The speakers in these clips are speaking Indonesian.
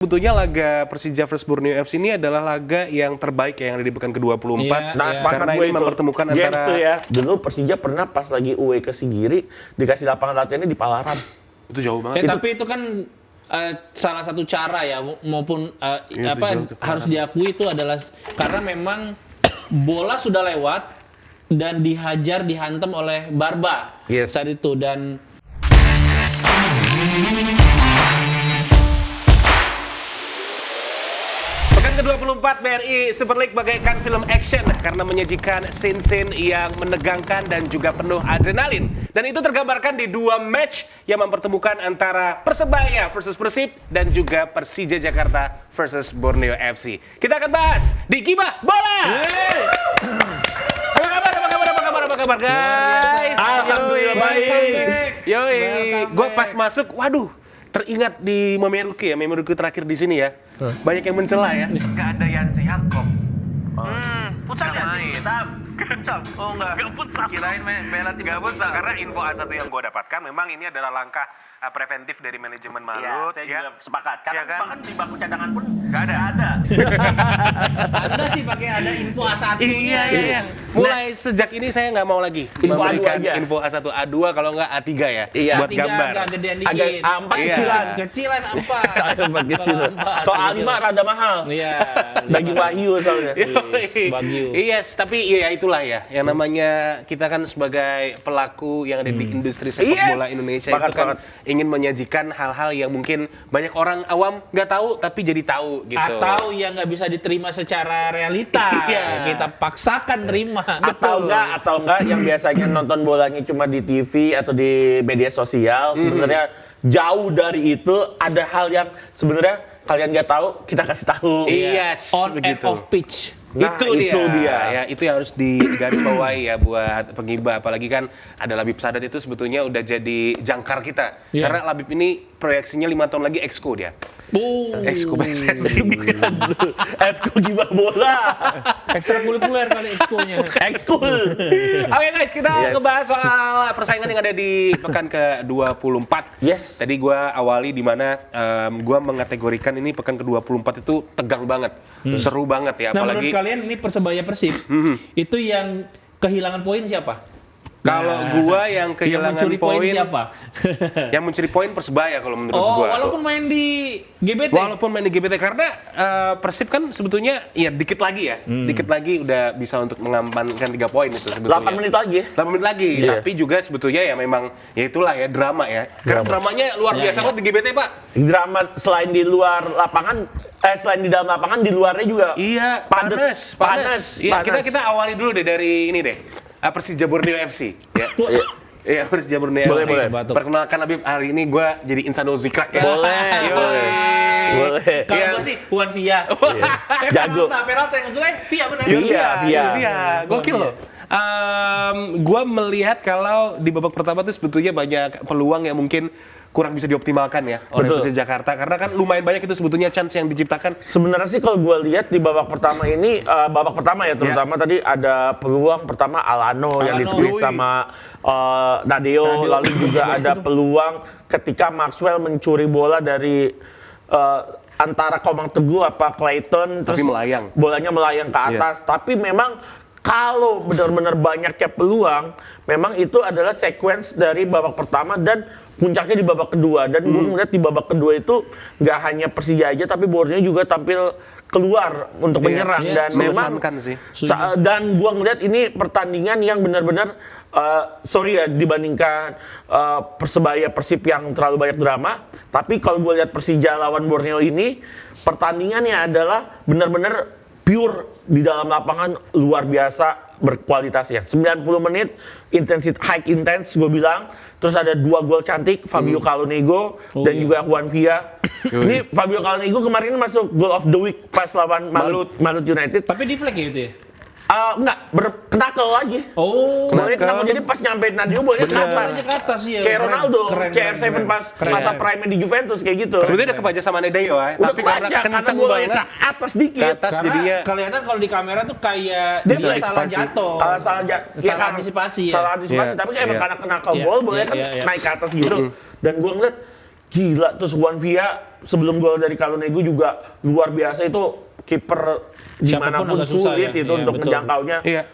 Sebetulnya laga Persija vs Borneo FC ini adalah laga yang terbaik ya, yang ada di pekan ke-24. Karena ini mempertemukan antara dulu Persija pernah pas lagi away ke Sigiri dikasih lapangan latihannya di Palaran. Itu jauh banget. Tapi itu kan salah satu cara ya, maupun harus diakui itu adalah karena memang bola sudah lewat dan dihantam oleh Barba saat itu. Dan ke-24 BRI Super League bagaikan film action karena menyajikan scene-scene yang menegangkan dan juga penuh adrenalin. Dan itu tergambarkan di dua match yang mempertemukan antara Persebaya versus Persib dan juga Persija Jakarta versus Borneo FC. Kita akan bahas di Gibah Bola. Apa kabar guys? Alhamdulillah baik. Yoi, gue pas masuk, waduh, teringat di Memeruki ya, Memeruki terakhir di sini ya. Banyak yang mencela ya. Gak ada Yancy Jakob. Futsal ya? Futsal? Oh enggak. Gak futsal. Kirain bela tim. Gak futsal. Karena info A1 yang gue dapatkan memang ini adalah langkah preventif dari manajemen Malut. Saya juga sepakat. Karena kan? bahkan di bangku cadangan pun gak ada. Anda sih pakai ada info A1. Iya. Mulai sejak ini saya nggak mau lagi memberikan info A1, A2 kalau nggak A3 ya. Iya. Buat gambar. Agak gedean dikit. A4 kecilan. Kecilan A4. A4 kecilan. Kalau A5 rada mahal. Iya. Daging wahyu soalnya. Yes, tapi ya itulah ya. Yang namanya kita kan sebagai pelaku yang ada di industri sepak bola Indonesia itu kan ingin menyajikan hal-hal yang mungkin banyak orang awam nggak tahu tapi jadi tahu gitu. Atau yang nggak bisa diterima secara realita. Kita paksakan terima. Atau enggak yang biasanya nonton bolanya cuma di TV atau di media sosial, sebenarnya jauh dari itu ada hal yang sebenarnya kalian nggak tahu, kita kasih tahu. Yes, On begitu. and off pitch. Nah, itu dia. Ya, itu yang harus digarisbawahi ya buat pengibah. Apalagi kan ada Labib Sadat itu sebetulnya udah jadi jangkar kita. Karena Labib ini proyeksinya 5 tahun lagi exco dia. Exco PSSI. Exco Gibah Bola. Ekstrakurikuler kali exco-nya. Ekskul. Oke guys, kita ngebahas soal persaingan yang ada di pekan ke-24. Yes. Tadi gue awali di mana gue mengategorikan ini pekan ke-24 itu tegang banget, seru banget ya. Nah, Apalagi menurut kalian ini Persebaya Persib, itu yang kehilangan poin siapa? kalau gua yang kehilangan mencuri poin siapa? Yang mencuri poin Persebaya kalau menurut gua. Walaupun main di GBT. Walaupun main di GBT karena Persib kan sebetulnya ya dikit lagi ya. Dikit lagi udah bisa untuk mengamankan 3 poin itu sebetulnya. 8 menit lagi. 8 menit lagi. Tapi juga sebetulnya ya memang ya itulah ya drama ya. Karena dramanya luar biasa kok di GBT, Pak. Drama selain di luar lapangan, selain di dalam lapangan, di luarnya juga. Iya, panas. Iya, kita awali dulu deh dari ini deh. Persija Borneo FC ya. Iya, Persija Borneo FC. Boleh. Perkenalkan Habib, hari ini gue jadi Insano Zikrak ya. Boleh. Kalau gue sih Juan Villa. Jago. Peralta yang gue Villa benar. Villa. Gokil loh. Gue melihat kalau di babak pertama tuh sebetulnya banyak peluang yang mungkin kurang bisa dioptimalkan ya oleh Persija Jakarta karena kan lumayan banyak itu sebetulnya chance yang diciptakan. Sebenarnya sih kalau gue lihat di babak pertama ini, terutama tadi ada peluang pertama Alano yang ditulis sama Nadeo, lalu juga ada peluang ketika Maxwell mencuri bola dari antara Komang Teguh apa Clayton, terus bolanya melayang ke atas, tapi memang kalau benar-benar banyaknya peluang, memang itu adalah sequence dari babak pertama dan puncaknya di babak kedua. Dan gue melihat di babak kedua itu nggak hanya Persija aja, tapi Borneo juga tampil keluar untuk menyerang. Dan memang sih. Dan gue melihat ini pertandingan yang benar-benar dibandingkan Persebaya Persib yang terlalu banyak drama. Tapi kalau gue lihat Persija lawan Borneo ini, pertandingannya adalah benar-benar pure di dalam lapangan, luar biasa berkualitasnya. 90 menit high intense gue bilang. Terus ada 2 gol cantik Fabio Calonego dan juga Juan Villa. Ini Fabio Calonego kemarin masuk goal of the week pas lawan Malut United. Tapi di flag ya itu ya? Enggak, berkenakel lagi. Bolanya kenakel, jadi pas nyampe Nadeo bolanya ke atas. Iya. Kayak Ronaldo, CR7 pas masa prime di Juventus kayak gitu. Sebetulnya udah kebaca sama Nadeo ya, tapi karena kenceng banget ke atas dikit. Ke atas jadinya kelihatan kalau di kamera tuh kayak dia salah jatuh. Salah antisipasi ya. Tapi kan emang karena kena gol bolanya kan naik ke atas gitu. Dan gue ngeliat gila. Terus Juan Villa sebelum gol dari Calonego juga luar biasa, itu kiper dimanapun agak susah sulit ya. itu Iya, untuk betul. menjangkaunya. Iya.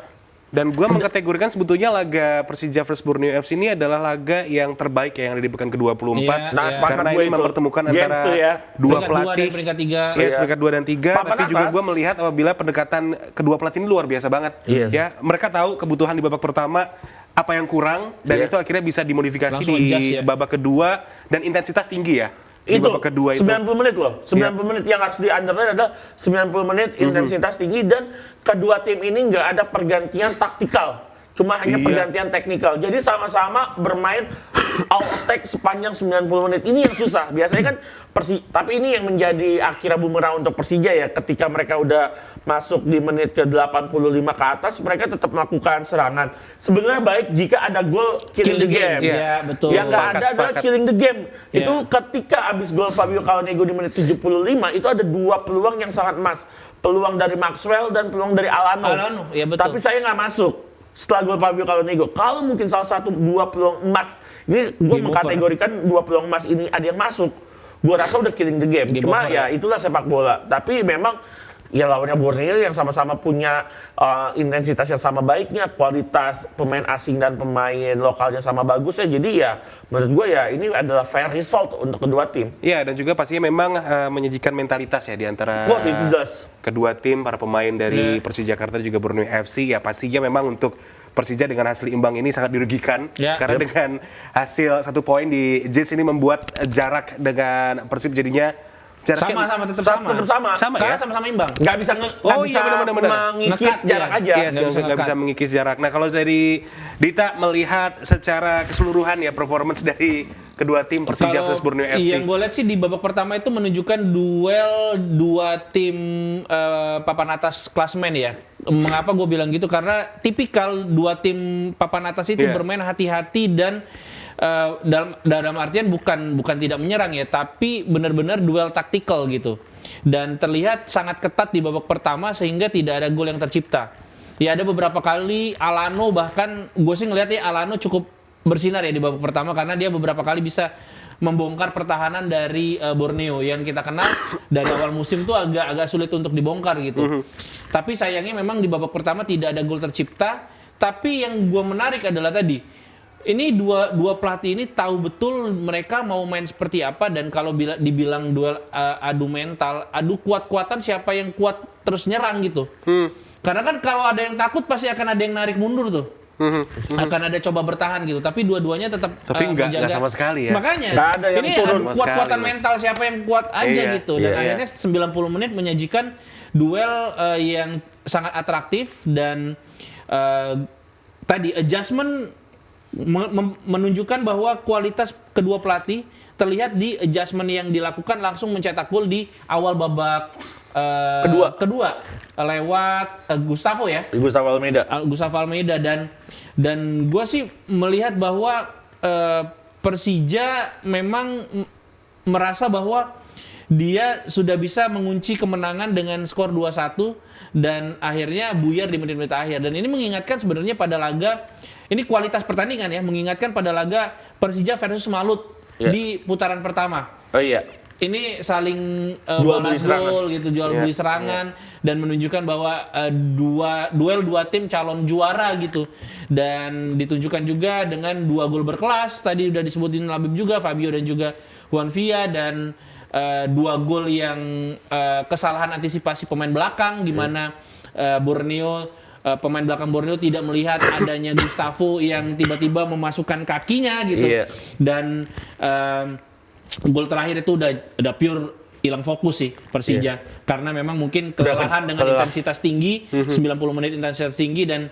Dan gue mengkategorikan sebetulnya laga Persija vs Borneo FC ini adalah laga yang terbaik ya, yang ada di pekan ke-24. Iya, Nah, iya. sepakat Karena gue ini itu. mempertemukan Games antara tuh ya. dua Peringkat 2 pelatih. dan peringkat 3. Yes, peringkat 2 dan 3, Papan tapi juga atas. gue melihat apabila pendekatan kedua pelatih ini luar biasa banget. Yes. Ya, mereka tahu kebutuhan di babak pertama, apa yang kurang, dan Iya. itu akhirnya bisa dimodifikasi Langsung di adjust ya. babak kedua, dan intensitas tinggi ya. Di Itu babak kedua itu. 90 menit loh. 90 menit yang harus di underline adalah 90 menit intensitas tinggi, dan kedua tim ini nggak ada pergantian taktikal. Cuma hanya Iya. pergantian teknikal. Jadi sama-sama bermain all attack sepanjang 90 menit. Ini yang susah. Biasanya kan tapi ini yang menjadi akhirnya bumerang untuk Persija ya. Ketika mereka udah masuk di menit ke 85 ke atas, mereka tetap melakukan serangan. Sebenarnya baik jika ada gol killing the game. Iya, betul. Yang nggak ada adalah Sepakat. killing the game. Iya. Itu ketika abis gol Fabio Calonego di menit 75, itu ada dua peluang yang sangat emas. Peluang dari Maxwell dan peluang dari Alano. Alano, iya betul. Tapi saya nggak masuk setelah gol Fabio Calonego. Kalau mungkin salah satu dua peluang emas, ini gue Game mengkategorikan dua peluang emas ini ada yang masuk, gue rasa udah killing the game. Game Cuma over, ya itulah sepak bola. Tapi memang ya lawannya Borneo yang sama-sama punya intensitas yang sama baiknya, kualitas pemain asing dan pemain lokalnya sama bagusnya. Jadi ya menurut gue ya ini adalah fair result untuk kedua tim. Iya, dan juga pastinya memang menyajikan mentalitas ya di antara Wah, itu jelas. kedua tim, para pemain dari Persija Jakarta dan juga Borneo FC. Ya pastinya memang untuk Persija dengan hasil imbang ini sangat dirugikan. Ya. Karena dengan hasil 1 poin di JS ini membuat jarak dengan Persib jadinya jaraknya Tetap sama. Tetap sama. Sama Karena ya? sama-sama imbang. Nggak bisa Oh iya, benar-benar. mengikis Ngekat jarak dia. aja. Yes, nggak bisa nggak bisa ngekat. mengikis jarak. Nah, kalau dari Dita melihat secara keseluruhan ya performance dari kedua tim Persija Kalau vs Borneo FC. yang gue lihat sih di babak pertama itu menunjukkan duel dua tim papan atas klasmen ya. Mengapa gue bilang gitu? Karena tipikal dua tim papan atas itu Iya. bermain hati-hati dan dalam artian bukan tidak menyerang ya, tapi benar-benar duel taktikal gitu. Dan terlihat sangat ketat di babak pertama sehingga tidak ada gol yang tercipta. Ya ada beberapa kali Alano, bahkan gue sih ngelihat ya Alano cukup bersinar ya di babak pertama karena dia beberapa kali bisa membongkar pertahanan dari Borneo yang kita kenal dari awal musim tuh agak sulit untuk dibongkar gitu. Tapi sayangnya memang di babak pertama tidak ada gol tercipta. Tapi yang gue menarik adalah tadi ini dua pelatih ini tahu betul mereka mau main seperti apa, dan kalau dibilang duel adu mental, adu kuat-kuatan siapa yang kuat terus nyerang gitu. Karena kan kalau ada yang takut pasti akan ada yang narik mundur tuh. Akan ada coba bertahan gitu, tapi dua-duanya tetap Tapi nggak sama sekali ya. Makanya Nggak ada yang ini turun adu sama kuat-kuatan sekali. mental siapa yang kuat aja Iya, gitu, dan iya, akhirnya 90 menit menyajikan duel yang sangat atraktif dan tadi adjustment menunjukkan bahwa kualitas kedua pelatih terlihat di adjustment yang dilakukan langsung mencetak gol di awal babak kedua lewat Gustavo ya. Gustavo Almeida. Gustavo Almeida dan gue sih melihat bahwa Persija memang merasa bahwa dia sudah bisa mengunci kemenangan dengan skor 2-1 dan akhirnya buyar di menit-menit akhir. Dan ini mengingatkan sebenarnya pada laga, ini kualitas pertandingan ya, mengingatkan pada laga Persija versus Malut di putaran pertama. Oh iya. Ini saling Jual balas beli serangan. gol gitu, jual beli serangan, dan menunjukkan bahwa duel dua tim calon juara gitu. Dan ditunjukkan juga dengan 2 gol berkelas, tadi udah disebutin Labib juga, Fabio dan juga Juan Villa, dan 2 gol yang kesalahan antisipasi pemain belakang di mana Borneo pemain belakang Borneo tidak melihat adanya Gustavo yang tiba-tiba memasukkan kakinya gitu. Iya. Dan gol terakhir itu udah pure hilang fokus sih Persija karena memang mungkin kelelahan dengan intensitas tinggi, 90 menit intensitas tinggi, dan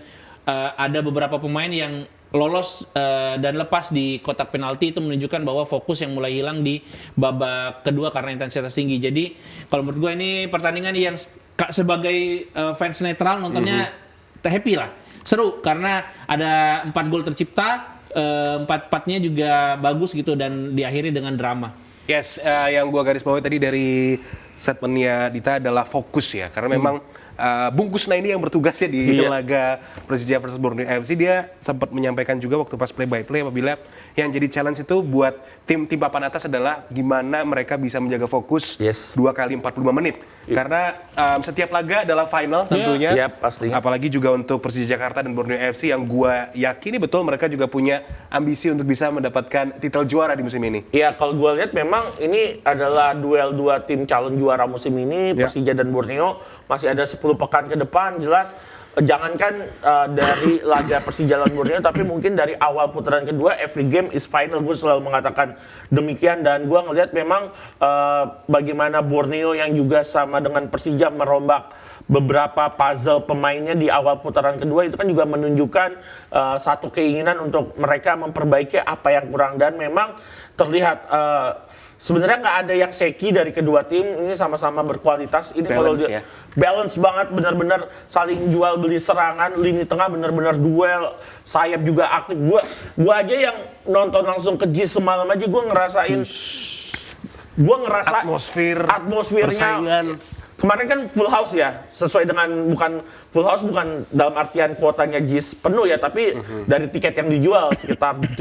ada beberapa pemain yang lolos dan lepas di kotak penalti, itu menunjukkan bahwa fokus yang mulai hilang di babak kedua karena intensitas tinggi. Jadi kalau menurut gue ini pertandingan yang sebagai fans netral nontonnya happy lah, seru karena ada 4 gol tercipta, 4-4-nya juga bagus gitu dan diakhiri dengan drama. Yes, yang gua garis bawahi tadi dari statementnya Dita adalah fokus ya, karena memang Bung Kusna ini yang bertugasnya di laga Persija versus Borneo FC, dia sempat menyampaikan juga waktu pas play by play apabila yang jadi challenge itu buat tim papan atas adalah gimana mereka bisa menjaga fokus 2 kali 45 menit. Karena setiap laga adalah final tentunya. Pastinya. Apalagi juga untuk Persija Jakarta dan Borneo FC yang gua yakini betul mereka juga punya ambisi untuk bisa mendapatkan titel juara di musim ini. Iya, kalau gue lihat memang ini adalah duel 2 tim calon juara musim ini, Persija dan Borneo. Masih ada 10 pekan ke depan, jelas jangankan dari laga Persija lawan Borneo, tapi mungkin dari awal putaran kedua, every game is final. Gue selalu mengatakan demikian, dan gue ngelihat memang bagaimana Borneo yang juga sama dengan Persija merombak beberapa puzzle pemainnya di awal putaran kedua, itu kan juga menunjukkan satu keinginan untuk mereka memperbaiki apa yang kurang, dan memang terlihat sebenarnya nggak ada yang seki dari kedua tim, ini sama-sama berkualitas. Ini kalau balance banget, benar-benar saling jual beli serangan, lini tengah benar-benar duel, sayap juga aktif. Gua aja yang nonton langsung ke JIS semalam aja gue ngerasain atmosfernya. Persaingan. Kemarin kan full house ya, sesuai dengan bukan dalam artian kuotanya JIS penuh ya, tapi dari tiket yang dijual sekitar 30.000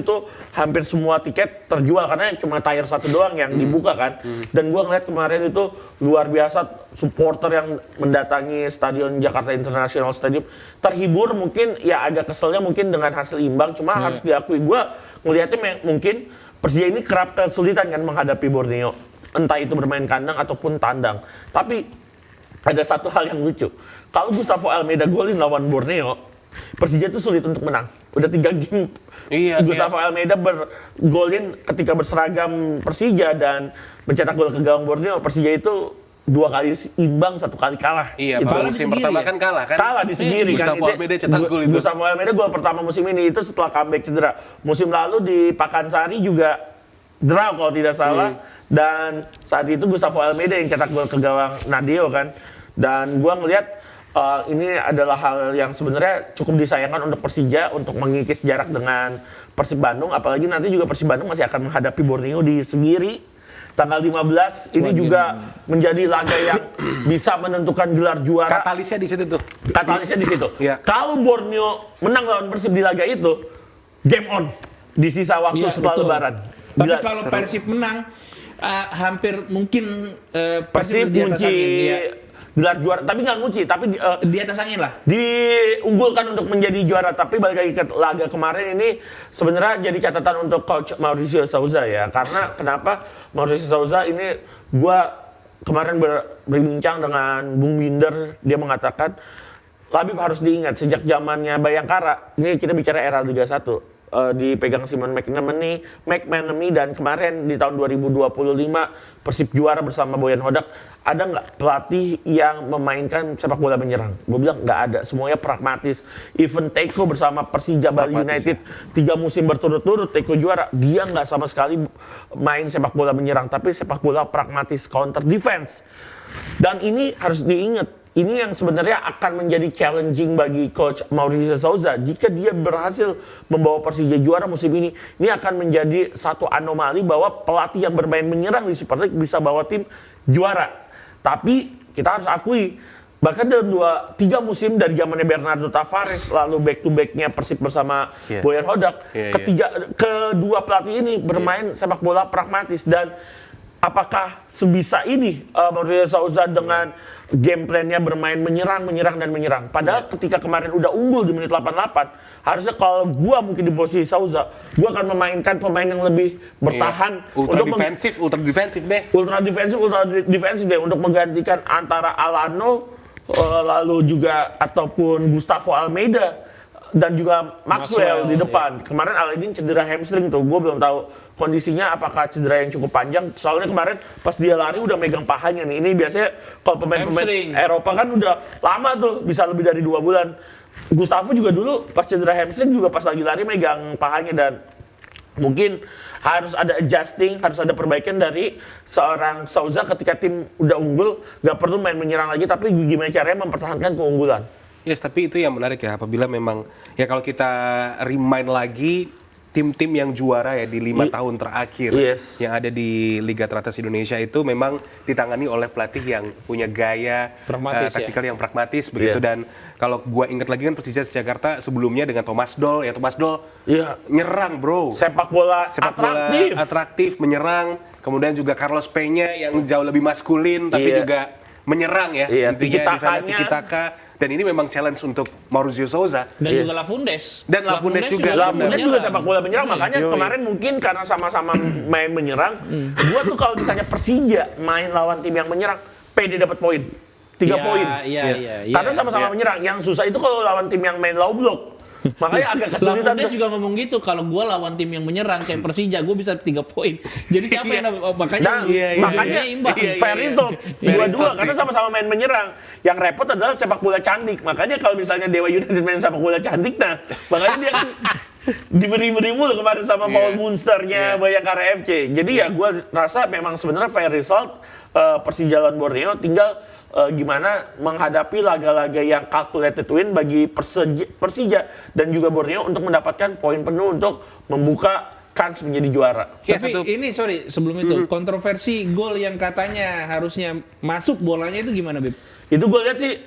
itu hampir semua tiket terjual karena cuma tier 1 doang yang dibuka kan. Dan gua ngeliat kemarin itu luar biasa, supporter yang mendatangi Stadion Jakarta International Stadium terhibur, mungkin ya agak keselnya mungkin dengan hasil imbang, cuma harus diakui gua ngelihatnya mungkin Persija ini kerap kesulitan kan menghadapi Borneo. Entah itu bermain kandang ataupun tandang. Tapi ada satu hal yang lucu. Kalau Gustavo Almeida golin lawan Borneo, Persija itu sulit untuk menang. Udah 3 game Gustavo Almeida bergolin ketika berseragam Persija dan mencetak gol ke gawang Borneo. Persija itu 2 kali imbang, 1 kali kalah. Iya, pada musim pertama kan kalah kan? Kalah di sendiri kan. Gustavo Almeida cetak gol itu. Gustavo Almeida gol pertama musim ini itu setelah comeback cedera. Musim lalu di Pakansari juga draw kalau tidak salah, dan saat itu Gustavo Almeida yang cetak gol ke gawang Nadeo kan. Dan gua ngelihat ini adalah hal yang sebenarnya cukup disayangkan untuk Persija untuk mengikis jarak dengan Persib Bandung, apalagi nanti juga Persib Bandung masih akan menghadapi Borneo di Segiri tanggal 15. Ini juga menjadi laga yang bisa menentukan gelar juara. Katalisnya di situ tuh. Katalisnya di situ. Kalau Borneo menang lawan Persib di laga itu, game on di sisa waktu setelah Lebaran. Tapi kalau Persib menang, hampir mungkin Persib kunci gelar juara. Tapi nggak kunci, tapi di atas angin lah. Diunggulkan untuk menjadi juara. Tapi balik lagi ke laga kemarin ini, sebenarnya jadi catatan untuk Coach Mauricio Souza ya. Karena kenapa Mauricio Souza ini, gua kemarin berbincang dengan Bung Binder, dia mengatakan Labib harus diingat sejak zamannya Bayangkara. Ini kita bicara era Liga 1. Dipegang Simon McManamy, dan kemarin di tahun 2025 Persib juara bersama Boyan Hodak. Ada nggak pelatih yang memainkan sepak bola menyerang? Gue bilang nggak ada, semuanya pragmatis. Even Teko bersama Persija Bali United 3 musim berturut-turut Teko juara, dia nggak sama sekali main sepak bola menyerang, tapi sepak bola pragmatis, counter defense. Dan ini harus diingat. Ini yang sebenarnya akan menjadi challenging bagi Coach Mauricio Souza. Jika dia berhasil membawa Persija juara musim ini, ini akan menjadi satu anomali bahwa pelatih yang bermain menyerang di Super League bisa bawa tim juara. Tapi kita harus akui, bahkan dalam 3 musim dari zamannya Bernardo Tavares, lalu back to back-nya Persib bersama Boyan Hodak, kedua pelatih ini bermain sepak bola pragmatis. Dan apakah sebisa ini Mauricio Souza dengan game plan-nya bermain menyerang. Padahal ketika kemarin udah unggul di menit 88, harusnya kalau gua mungkin di posisi Souza, gua akan memainkan pemain yang lebih bertahan. Ultra defensif deh untuk menggantikan antara Alano, lalu juga ataupun Gustavo Almeida dan juga Maxwell di depan. Kemarin Aladin cedera hamstring tuh, gue belum tahu kondisinya apakah cedera yang cukup panjang. Soalnya kemarin pas dia lari udah megang pahanya nih. Ini biasanya kalau pemain-pemain Eropa kan udah lama tuh, bisa lebih dari 2 bulan. Gustavo juga dulu pas cedera hamstring juga pas lagi lari megang pahanya, dan mungkin harus ada adjusting, harus ada perbaikan dari seorang Souza ketika tim udah unggul, gak perlu main menyerang lagi, tapi gimana caranya mempertahankan keunggulan. Yes, tapi itu yang menarik ya, apabila memang ya kalau kita remind lagi tim-tim yang juara ya di 5 tahun terakhir Yes. yang ada di Liga Teratas Indonesia itu memang ditangani oleh pelatih yang punya gaya Pragmatis, taktikal yang pragmatis begitu. Iya. Dan kalau gua ingat lagi kan Persija Jakarta sebelumnya dengan Thomas Doll Iya. nyerang bro, Sepak bola atraktif menyerang, kemudian juga Carlos Peña yang jauh lebih maskulin tapi Iya. juga menyerang ya, Iya, intinya di sana tiki-takanya. tiki-taka. Dan ini memang challenge untuk Mauricio Souza. Dan Yes. juga Lafundes. Dan Lafundes juga. Lafundes juga sepak bola menyerang, makanya Yoi. kemarin mungkin karena sama-sama main menyerang, gua tuh kalau misalnya Persija main lawan tim yang menyerang, pede dapat poin. 3 poin. Iya. Karena sama-sama menyerang. Yang susah itu kalau lawan tim yang main low block. Makanya agak kesulitan. Lafundes juga ngomong gitu, kalau gue lawan tim yang menyerang kayak Persija, gue bisa 3 poin. Jadi siapa yang makanya Makanya imbang. fair result. Fair Dua-dua result karena sih. sama-sama main menyerang. Yang repot adalah sepak bola cantik. Makanya kalau misalnya Dewa United main sepak bola cantik, nah makanya dia kan diberi-beri mulu kemarin sama Paul Munsternya Bayangkara FC. Jadi ya gue rasa memang sebenarnya fair result Persija lawan Borneo, tinggal gimana menghadapi laga-laga yang calculated win bagi Persija dan juga Borneo untuk mendapatkan poin penuh untuk membuka kans menjadi juara. Ya, Tapi ini sorry sebelum itu kontroversi gol yang katanya harusnya masuk bolanya itu gimana, Bib? Itu gue lihat sih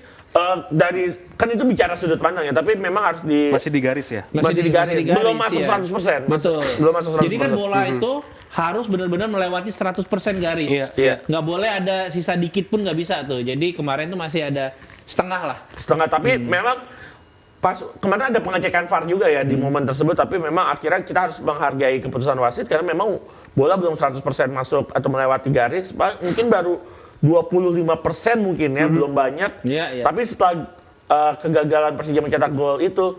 dari kan itu bicara sudut pandang ya, tapi memang harus Masih di garis ya. masih digaris. Belum masuk 100%. Betul. Belum masuk 100%. Jadi kan bola itu harus benar-benar melewati 100% garis. Iya. Nggak boleh ada sisa dikit pun nggak bisa tuh. Jadi kemarin tuh masih ada setengah lah. setengah, tapi memang pas kemarin ada pengecekan VAR juga ya di momen tersebut, tapi memang akhirnya kita harus menghargai keputusan wasit karena memang bola belum 100% masuk atau melewati garis, mungkin baru 25% mungkin ya, belum banyak. Iya. Tapi setelah kegagalan Persija mencetak gol itu,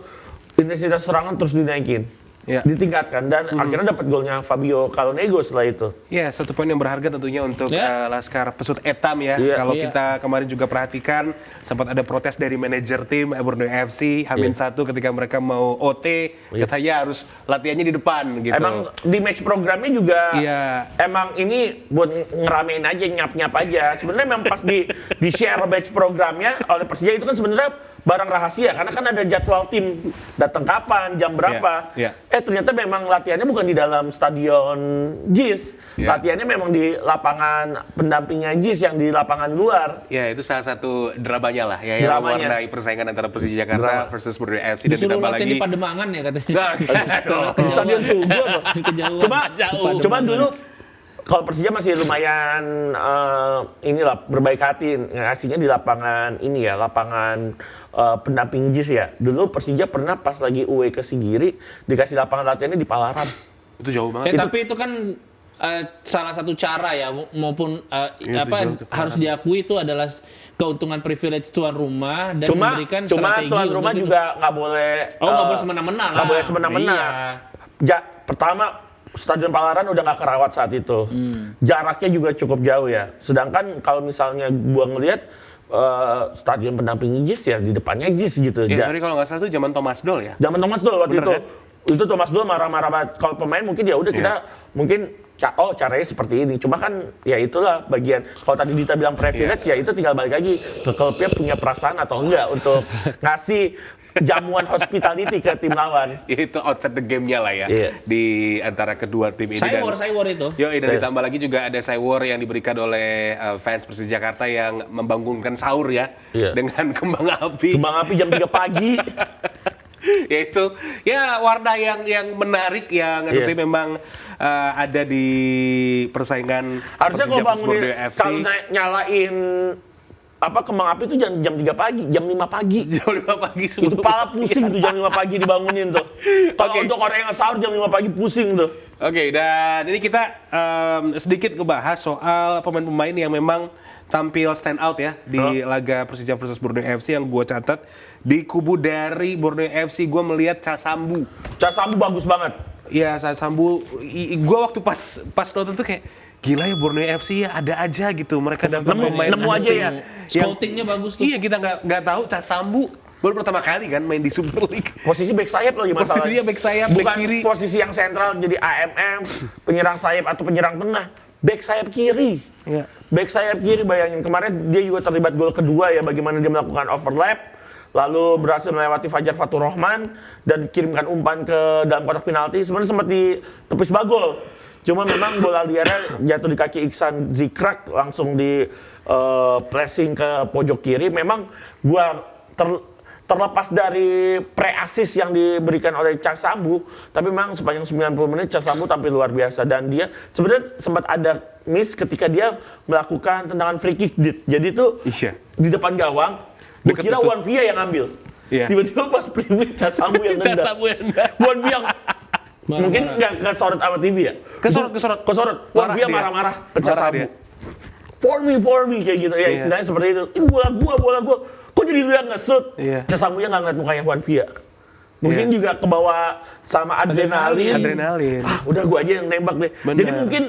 intensitas serangan terus dinaikin. Ya. Ditingkatkan dan akhirnya dapat golnya Fabio Calonego setelah itu. Ya, satu poin yang berharga tentunya untuk Ya. Laskar Pesut Etam ya. Iya. Kalau Iya. kita kemarin juga perhatikan sempat ada protes dari manajer tim Borneo FC H-1 ketika mereka mau OT, katanya harus latihannya di depan gitu. Emang di match programnya juga Iya. emang ini buat ngeramein aja, nyap-nyap aja. Sebenarnya memang pas di share match programnya oleh Persija itu kan sebenarnya barang rahasia karena kan ada jadwal tim datang kapan, jam berapa. Iya. Ternyata memang latihannya bukan di dalam stadion JIS. Iya. Latihannya memang di lapangan pendampingnya JIS yang di lapangan luar. Ya, itu salah satu dramanya lah ya, yang Dramanya. mewarnai persaingan antara Persija Jakarta versus Borneo FC dan Disuruh ditambah latihan lagi. di Pademangan ya katanya. Nah, gitu. Di stadion Tugu apa? Kejauhan. Cuma dulu kalau Persija masih lumayan inilah berbaik hati ngasihnya di lapangan ini ya, lapangan pendamping JIS ya. Dulu Persija pernah pas lagi away ke Sigiri dikasih lapangan latihannya di Palaran. Itu jauh banget. Tapi itu kan salah satu cara ya maupun Iya, sejauh itu harus diakui itu adalah keuntungan privilege tuan rumah dan Cuma memberikan tuan strategi rumah untuk itu. juga nggak boleh nggak boleh semena-mena lah. nggak boleh semena-mena. Iya. Pertama Stadion Palaran udah nggak kerawat saat itu. Jaraknya juga cukup jauh ya. Sedangkan kalau misalnya gua ngelihat stadion pendamping JIS ya di depannya JIS gitu. Ya, sorry kalau nggak salah itu zaman Thomas Doll ya. Zaman Thomas Doll waktu Bener, itu. kan? Itu Thomas Doll marah-marah banget. Kalau pemain mungkin ya udah kita mungkin caranya seperti ini. Cuma kan ya itulah bagian. Kalau tadi Dita bilang privilege ya itu tinggal balik lagi ke klubnya punya perasaan atau enggak untuk ngasih jamuan hospitality ke tim lawan. Itu outside the game-nya lah ya. Iya. Di antara kedua tim ini. Cywar itu. Dan ditambah lagi juga ada cywar yang diberikan oleh fans Persija Jakarta yang membangunkan sahur ya. Iya. Dengan kembang api. Kembang api jam 3 pagi. Yaitu ya warna yang menarik yang tentunya memang ada di persaingan Harusnya kalau Persija versus bangunin, Borneo FC. kalau nyalain kembang api itu jam 3 pagi, jam 5 pagi. Jam 5 pagi sebelum Itu pala pusing tuh jam 5 pagi dibangunin tuh. Kalau Oke. untuk orang yang sahur jam 5 pagi pusing tuh. Oke, dan ini kita sedikit ngebahas soal pemain-pemain yang memang tampil stand out ya di laga Persija versus Borneo FC yang gue catat. Di kubu dari Borneo FC gue melihat Casambu. Casambu bagus banget. Iya, Casambu. Gue waktu pas nonton tuh kayak gila ya Borneo FC ya ada aja gitu. Mereka dapat pemain nemu aja asing ya. Scoutingnya bagus tuh. Iya, kita nggak tahu Casambu baru pertama kali kan main di Super League. Posisi back sayap lagi masalahnya. Posisinya back sayap, bukan back kiri. posisi yang sentral jadi AMM, penyerang sayap atau penyerang tengah. Back sayap kiri. Iya. Back sayap kiri bayangin kemarin dia juga terlibat gol kedua ya bagaimana dia melakukan overlap. lalu berhasil melewati Fajar Fatur Rahman dan kirimkan umpan ke dalam kotak penalti. Sebenarnya sempat ditepis bagol. Cuma memang bola liarnya jatuh di kaki Iksan Zikrak, langsung di pressing ke pojok kiri. Memang gua terlepas dari pre-assist yang diberikan oleh Cha Sambu, tapi memang sepanjang 90 menit Cha Sambu tampil luar biasa dan dia sebenarnya sempat ada miss ketika dia melakukan tendangan free kick. Jadi itu di depan gawang, gue kira Wan Via yang ambil. Tiba-tiba pas preview Cha Sambu yang nendang. Wan Via mungkin nggak kesorot sama TV ya? Kesorot. Wan Via marah-marah ke Cha Sambu. For me kayak gitu ya, istilahnya seperti itu. Ini bola gua. Kok jadi lu yang nge-shoot? Cha Sambunya nggak ngeliat mukanya Wan Via. Mungkin juga kebawa sama adrenalin. Udah gua aja yang nembak deh. Jadi mungkin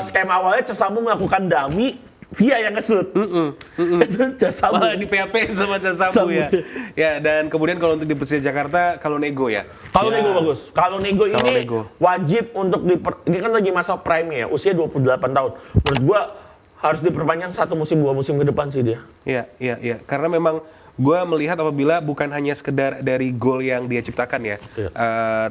skema awalnya Cha Sambu melakukan dummy, Via yang nge-shoot. Itu Cha Sambu. Malah di PHP sama Cha Sambu ya. Ya, dan kemudian kalau untuk di Persija Jakarta, kalau nego ya. Kalau nego bagus. Kalau nego ini wajib untuk ini kan lagi masa prime ya, usia 28 tahun. Menurut gua harus diperpanjang 1 musim 2 musim ke depan sih dia. Iya. Karena memang gue melihat apabila bukan hanya sekedar dari gol yang dia ciptakan ya,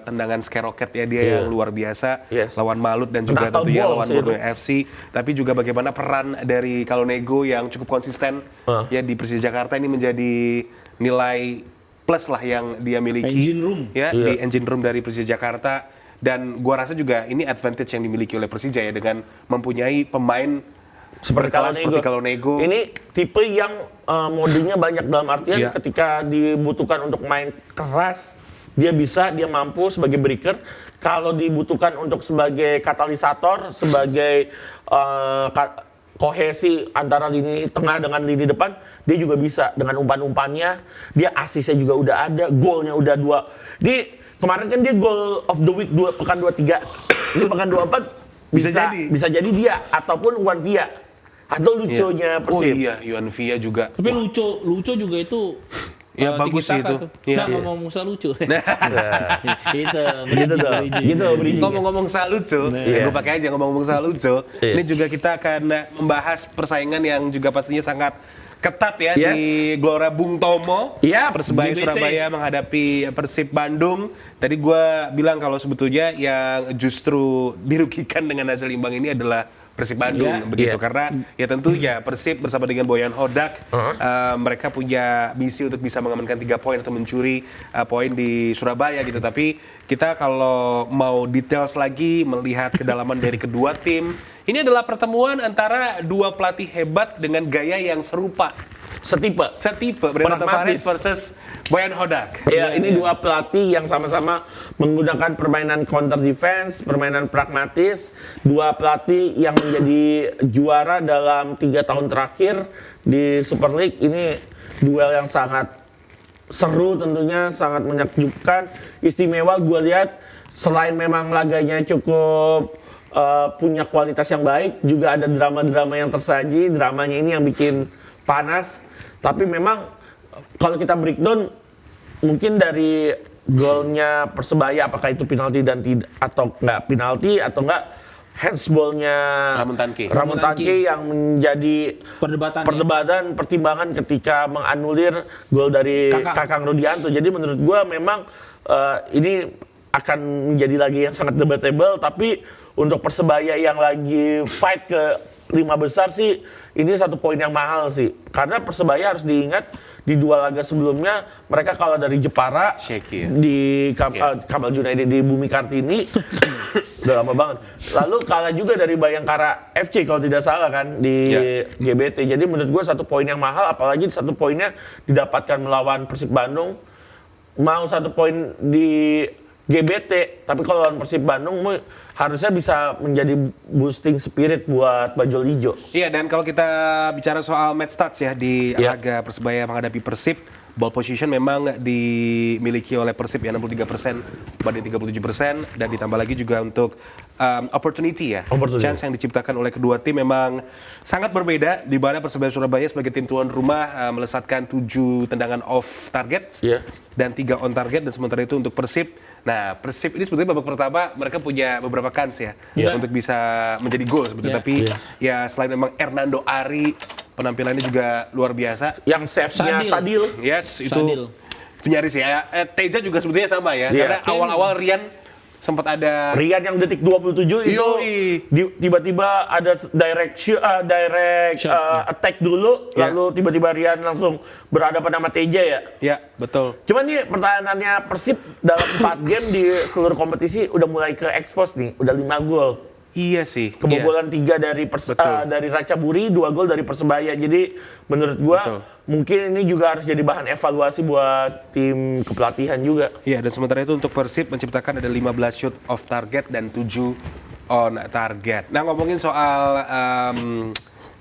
tendangan skyrocket ya dia yang luar biasa lawan Malut dan juga tentunya lawan Borneo FC, tapi juga bagaimana peran dari Kalonego yang cukup konsisten ya di Persija Jakarta ini menjadi nilai plus lah yang dia miliki. Engine room. Ya, di engine room dari Persija Jakarta, dan gue rasa juga ini advantage yang dimiliki oleh Persija ya dengan mempunyai pemain seperti Kalonego. Ini tipe yang modenya banyak, dalam artian ketika dibutuhkan untuk main keras, dia mampu sebagai breaker. Kalau dibutuhkan untuk sebagai katalisator, sebagai kohesi antara lini tengah dengan lini depan, dia juga bisa dengan umpan-umpannya. Dia asisnya juga udah ada, golnya udah 2. Kemarin kan dia goal of the week pekan 23. Ini pekan 24 bisa jadi dia ataupun Wan Via. Atau Luconya Persib. Oh iya, Yuan Via juga. Tapi Luco juga itu bagus sih itu. Ngomong soal lucu. Gitu. Ngomong-ngomong soal lucu, gue pakai aja ngomong-ngomong soal lucu. Ini juga kita akan membahas persaingan yang juga pastinya sangat ketat ya di Gelora Bung Tomo. Persebaya Surabaya menghadapi Persib Bandung. Tadi gue bilang kalau sebetulnya yang justru dirugikan dengan hasil imbang ini adalah Persib Bandung begitu, karena ya tentu ya Persib bersama dengan Boyan Hodak mereka punya misi untuk bisa mengamankan 3 poin atau mencuri poin di Surabaya gitu. Tapi kita kalau mau details lagi melihat kedalaman dari kedua tim, ini adalah pertemuan antara dua pelatih hebat dengan gaya yang serupa. Setipe Breno Tavares versus Boyan Hodak. Ini dua pelatih yang sama-sama menggunakan permainan counter defense, permainan pragmatis. Dua pelatih yang menjadi juara dalam 3 tahun terakhir di Super League. Ini duel yang sangat seru tentunya, sangat menakjubkan. Istimewa gue lihat, selain memang laganya cukup punya kualitas yang baik, juga ada drama-drama yang tersaji. Dramanya ini yang bikin panas. Tapi memang kalau kita breakdown, mungkin dari golnya Persebaya, apakah itu penalti dan tidak atau enggak penalti atau enggak handsballnya Ramon Tanke yang menjadi perdebatan pertimbangan ketika menganulir gol dari Kakang Rudianto. Jadi menurut gua memang ini akan menjadi lagi yang sangat debatable, tapi untuk Persebaya yang lagi fight ke 5 besar sih, ini 1 poin yang mahal sih. Karena Persebaya harus diingat, di 2 laga sebelumnya mereka kalah dari Jepara di Kamal Junaidi di Bumi Kartini. Udah lama banget. Lalu kalah juga dari Bayangkara FC kalau tidak salah kan di GBT. Jadi menurut gue 1 poin yang mahal, apalagi 1 poinnya didapatkan melawan Persib Bandung. Mau 1 poin di GBT, tapi kalau lawan Persib Bandung harusnya bisa menjadi boosting spirit buat Bajul Ijo. Iya, dan kalau kita bicara soal match stats ya di laga Persebaya menghadapi Persib, ball position memang dimiliki oleh Persib ya 63% banding 37%, dan ditambah lagi juga untuk opportunity ya. Chance yang diciptakan oleh kedua tim memang sangat berbeda, di mana Persebaya Surabaya sebagai tim tuan rumah melesatkan 7 tendangan off target dan 3 on target, dan sementara itu untuk Persib, nah Persib ini sebetulnya babak pertama mereka punya beberapa kans ya untuk bisa menjadi gol sebetulnya, tapi ya selain memang Hernando Ari penampilannya juga luar biasa. Yang save-nya Sadil. Yes, itu Sadil. nyaris ya. Teja juga sebetulnya sama ya, Iya. karena awal-awal Rian sempat ada Rian yang detik 27 itu Yoi. tiba-tiba ada direct attack dulu, Ya. lalu tiba-tiba Rian langsung berhadapan sama Teja ya. ya betul. Cuman nih pertahanannya Persib dalam 4 game di seluruh kompetisi udah mulai ke expose nih, udah 5 gol. Iya sih. Kebobolan 3 dari Betul. dari Ratchaburi, 2 gol dari Persebaya. Jadi menurut gua Betul. mungkin ini juga harus jadi bahan evaluasi buat tim kepelatihan juga. Iya, dan sementara itu untuk Persib menciptakan ada 15 shoot off target dan 7 on target. Nah, ngomongin soal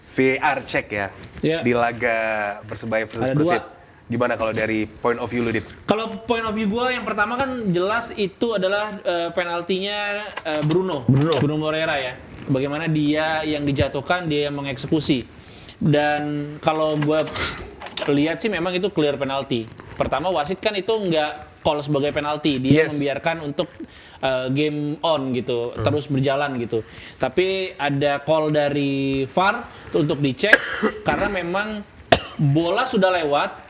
VAR check ya, Iya. di laga Persebaya versus Ada Persib. dua. Gimana kalau dari point of view lu, Dit? Kalau point of view gue yang pertama kan jelas itu adalah penaltinya Bruno Moreira ya. Bagaimana dia yang dijatuhkan, dia yang mengeksekusi. Dan kalau gue lihat sih memang itu clear penalti. Pertama wasit kan itu nggak call sebagai penalti, dia Yes. membiarkan untuk game on gitu, terus berjalan gitu. Tapi ada call dari VAR untuk dicek karena memang bola sudah lewat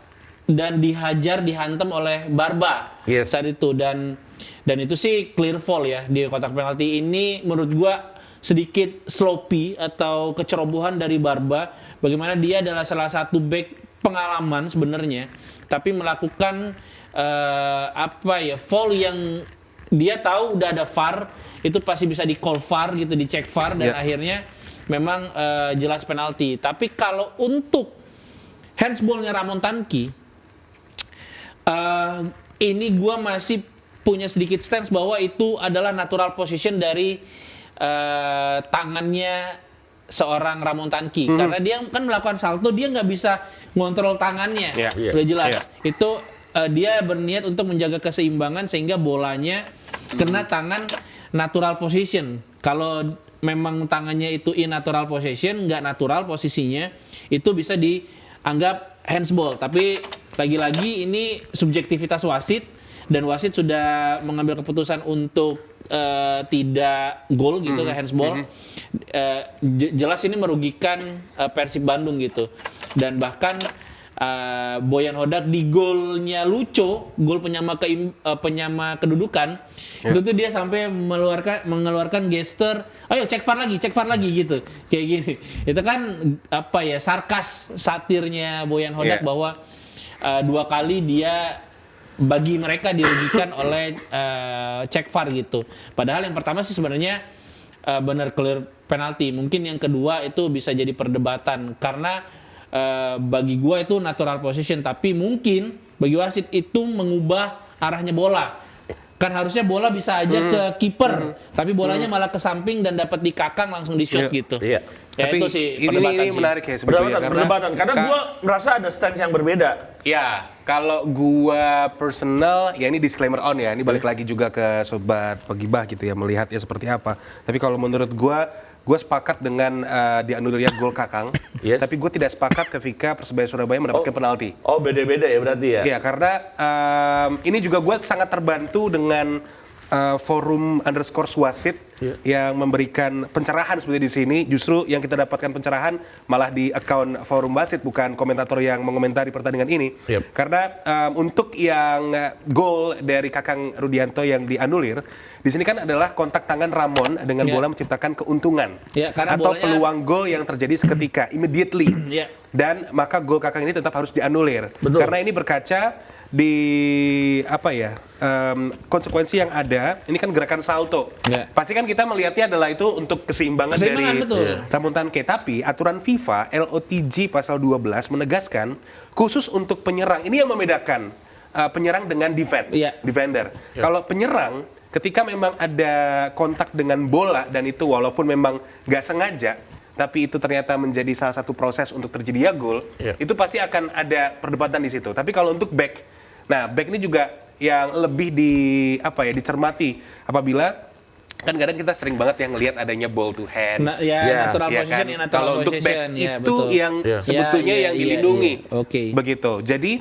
dan dihantam oleh Barba Yes. saat itu, dan itu sih clear foul ya di kotak penalti ini. Menurut gua sedikit sloppy atau kecerobohan dari Barba. Bagaimana dia adalah salah satu back pengalaman sebenarnya, tapi melakukan foul yang dia tahu udah ada VAR, itu pasti bisa di call VAR gitu, dicek VAR, dan Yeah. akhirnya memang jelas penalti. Tapi kalau untuk handsballnya Ramon Tanki, ini gue masih punya sedikit stance bahwa itu adalah natural position dari tangannya seorang Ramon Tanki. Karena dia kan melakukan salto, dia nggak bisa ngontrol tangannya. Iya. Iya. Udah jelas. Iya. Itu dia berniat untuk menjaga keseimbangan sehingga bolanya kena tangan natural position. Kalau memang tangannya itu in natural position, nggak natural posisinya, itu bisa dianggap handsball. Tapi lagi-lagi ini subjektivitas wasit, dan wasit sudah mengambil keputusan untuk tidak gol gitu ke handsball. Jelas ini merugikan Persib Bandung gitu. Dan bahkan Boyan Hodak di golnya Lucho, gol penyama kedudukan, itu tuh dia sampai mengeluarkan gestur, ayo cek VAR lagi gitu, kayak gini. Itu kan sarkas satirnya Boyan Hodak bahwa 2 kali dia bagi mereka dirugikan oleh cek VAR gitu. Padahal yang pertama sih sebenarnya benar clear penalti. Mungkin yang kedua itu bisa jadi perdebatan karena bagi gua itu natural position, tapi mungkin bagi wasit itu mengubah arahnya bola. Kan harusnya bola bisa aja ke kiper, tapi bolanya malah ke samping dan dapat dikakang langsung di shoot gitu. Iya. Ya, Tapi itu sih ini perdebatan sih. menarik ya sebetulnya Perdebatan. Karena gua merasa ada stance yang berbeda. Ya, kalau gua personal, ya ini disclaimer on ya, ini balik lagi juga ke sobat pegibah gitu ya, melihat ya seperti apa. Tapi kalau menurut gua sepakat dengan dianulirnya gol Kakang. Yes. Tapi gue tidak sepakat ketika Persebaya Surabaya mendapatkan penalti. Oh, beda-beda ya berarti ya? Iya, karena ini juga gue sangat terbantu dengan forum _wasit yang memberikan pencerahan seperti di sini. Justru yang kita dapatkan pencerahan malah di akun forum wasit, bukan komentator yang mengomentari pertandingan ini. Yep. Karena untuk yang gol dari Kakang Rudianto yang dianulir, di sini kan adalah kontak tangan Ramon dengan bola menciptakan keuntungan karena atau bolanya- peluang gol yang terjadi seketika, immediately. Iya. Dan maka gol Kakang ini tetap harus dianulir. Betul. Karena ini berkaca di konsekuensi yang ada. Ini kan gerakan salto. Ya. Pasti kan kita melihatnya adalah itu untuk keseimbangan Keseimbangan, dari betul. Ramon Tanke. Tapi aturan FIFA LOTG pasal 12 menegaskan khusus untuk penyerang. Ini yang membedakan penyerang dengan Iya. defender. Kalau penyerang ketika memang ada kontak dengan bola dan itu walaupun memang nggak sengaja, tapi itu ternyata menjadi salah satu proses untuk terjadinya gol, itu pasti akan ada perdebatan di situ. Tapi kalau untuk back, nah back ini juga yang lebih dicermati apabila kan kadang kita sering banget yang lihat adanya ball to hands. Natural Ya position, kan? natural Kalau untuk back position, ya, itu betul. yang sebetulnya Ya, yang ya, dilindungi. ya. Oke. Begitu. Jadi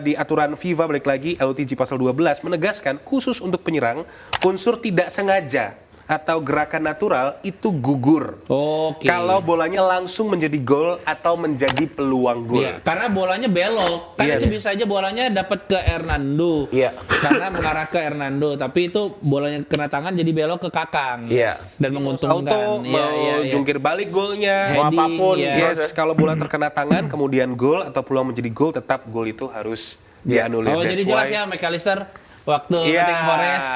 di aturan FIFA balik lagi LOTG pasal 12 menegaskan khusus untuk penyerang unsur tidak sengaja atau gerakan natural itu gugur. Oke. Kalau bolanya langsung menjadi gol atau menjadi peluang gol. Iya, karena bolanya belok. Kan Yes. itu bisa aja bolanya dapat ke Hernando. Iya. Karena mengarah ke Hernando, tapi itu bolanya kena tangan jadi belok ke Kakang. Iya. Dan menguntungkan. Auto Iya, mau iya, iya. jungkir balik golnya. Mau Heading, apapun. iya. Yes, kalau bola terkena tangan kemudian gol atau peluang menjadi gol, tetap gol itu harus dianulir. Oh, jadi That's jelas why- ya McAllister waktu Iya. Nottingham Forest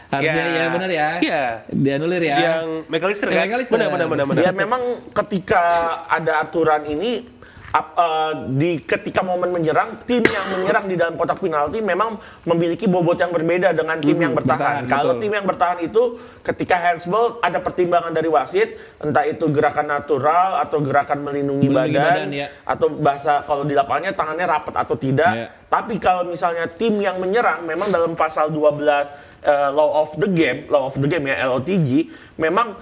harusnya ya benar ya. Iya. Dianulir ya. Yang McAllister kan? McAllister. Benar. Ya memang ketika ada aturan ini ketika momen menyerang, tim yang menyerang di dalam kotak penalti memang memiliki bobot yang berbeda dengan tim yang bertahan. bertahan, Kalau betul. tim yang bertahan itu ketika handsball ada pertimbangan dari wasit, entah itu gerakan natural atau gerakan melindungi Melindungi badan, badan, ya. atau bahasa kalau di lapangannya tangannya rapat atau tidak. Ya. Tapi kalau misalnya tim yang menyerang memang dalam pasal 12 law of the game ya LOTG, memang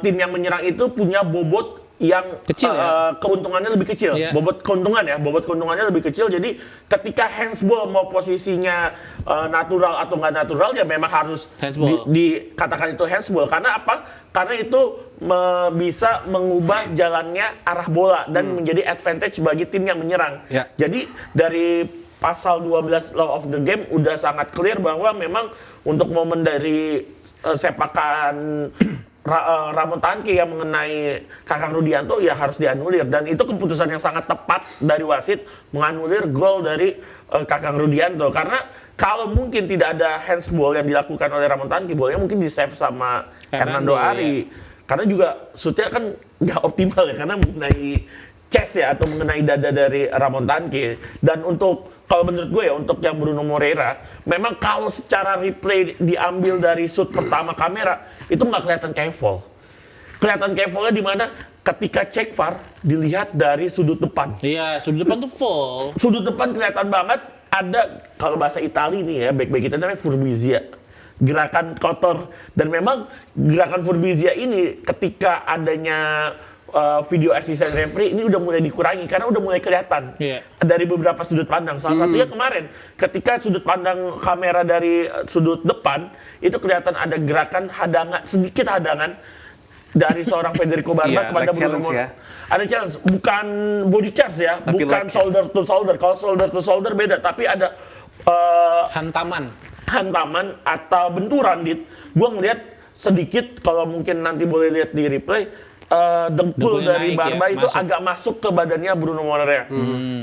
tim yang menyerang itu punya bobot yang Kecil, ya? keuntungannya lebih kecil. Iya. Bobot keuntungannya lebih kecil. Jadi ketika handsball mau posisinya natural atau nggak natural ya memang harus Handsball. dikatakan itu handsball. Karena apa? Karena itu bisa mengubah jalannya arah bola dan menjadi advantage bagi tim yang menyerang. Ya. Jadi dari pasal 12 law of the game udah sangat clear bahwa memang untuk momen dari sepakan Ramon Tanki yang mengenai Kakang Rudianto ya harus dianulir, dan itu keputusan yang sangat tepat dari wasit menganulir gol dari Kakang Rudianto, karena kalau mungkin tidak ada handsball yang dilakukan oleh Ramon Tanki, bolanya mungkin di save sama Hernando Ari, karena juga shootnya kan nggak optimal ya karena mengenai chest ya atau mengenai dada dari Ramon Tanki. Dan untuk kalau menurut gue ya untuk yang Bruno Moreira, memang kalau secara replay diambil dari shoot pertama kamera itu nggak kelihatan kayak foul. Kelihatan kayak foulnya di mana ketika cek VAR dilihat dari sudut depan. Iya, sudut depan tuh full. Sudut depan kelihatan banget ada, kalau bahasa Itali nih ya, back-back kita namanya furbizia. Gerakan kotor. Dan memang gerakan furbizia ini ketika adanya video assistant referee ini udah mulai dikurangi karena udah mulai kelihatan dari beberapa sudut pandang. Salah satunya kemarin ketika sudut pandang kamera dari sudut depan itu kelihatan ada gerakan sedikit hadangan dari seorang Federico Barba Iya, kepada like Bruno challenge Moreira. ya. Ada challenge, bukan body charge ya, Tapi bukan like- shoulder to shoulder. Kalau shoulder to shoulder beda, tapi ada Hantaman. hantaman atau benturan gua ngelihat sedikit, kalau mungkin nanti boleh lihat di replay, dengkul Dengkulnya dari naik Barba ya, itu masuk. agak masuk ke badannya Bruno Moreira.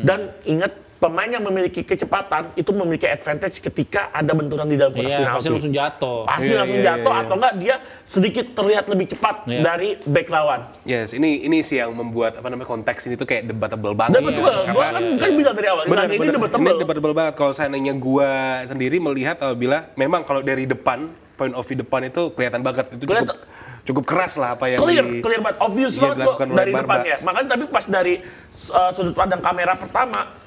Dan ingat, pemain yang memiliki kecepatan itu memiliki advantage ketika ada benturan di dalam kotak Iya, penalti. pasti langsung jatuh. Pasti Iya, langsung iya, jatuh, iya. atau enggak dia sedikit terlihat lebih cepat Iya. dari back lawan. Yes, ini sih yang membuat konteks ini tuh kayak debatable banget. Dan betul, gua kan bilang dari awal, Benar, ini debatable. Ini debatable banget. Kalau seandainya gua sendiri melihat apabila memang kalau dari depan, point of view depan itu kelihatan banget. Itu cukup keras lah apa yang Clear banget, obvious yang banget kok dilakukan oleh dari Barba. depannya. Makanya tapi pas dari sudut pandang kamera pertama,